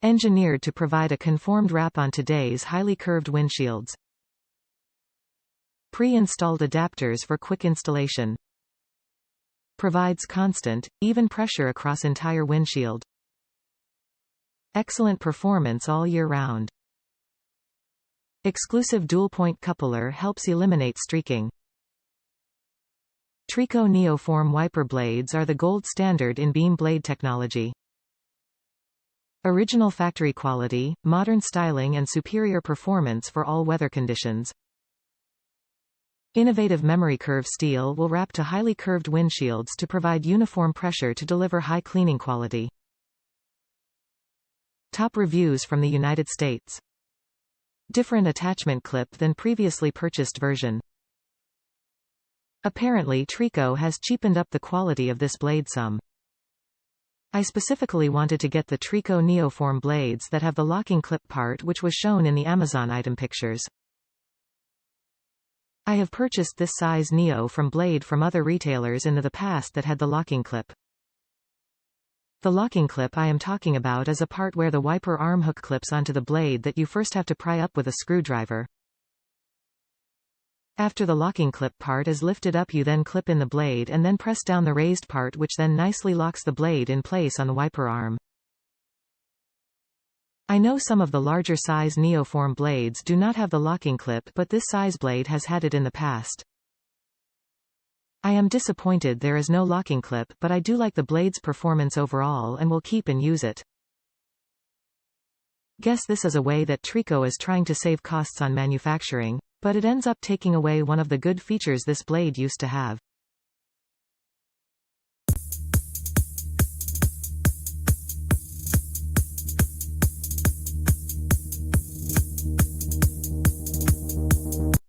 Engineered to provide a conformed wrap on today's highly curved windshields. Pre-installed adapters for quick installation. Provides constant, even pressure across entire windshield. Excellent performance all year round. Exclusive dual-point coupler helps eliminate streaking. TRICO NeoForm wiper blades are the gold standard in beam blade technology. Original factory quality, modern styling and superior performance for all weather conditions. Innovative memory curve steel will wrap to highly curved windshields to provide uniform pressure to deliver high cleaning quality. Top reviews from the United States. Different attachment clip than previously purchased version. Apparently TRICO has cheapened up the quality of this blade some. I specifically wanted to get the TRICO NeoForm blades that have the locking clip part which was shown in the Amazon item pictures. I have purchased this size Neo from blade from other retailers in the past that had the locking clip. The locking clip I am talking about is a part where the wiper arm hook clips onto the blade that you first have to pry up with a screwdriver. After the locking clip part is lifted up, you then clip in the blade and then press down the raised part which then nicely locks the blade in place on the wiper arm. I know some of the larger size NeoForm blades do not have the locking clip, but this size blade has had it in the past. I am disappointed there is no locking clip, but I do like the blade's performance overall and will keep and use it. Guess this is a way that TRICO is trying to save costs on manufacturing, but it ends up taking away one of the good features this blade used to have.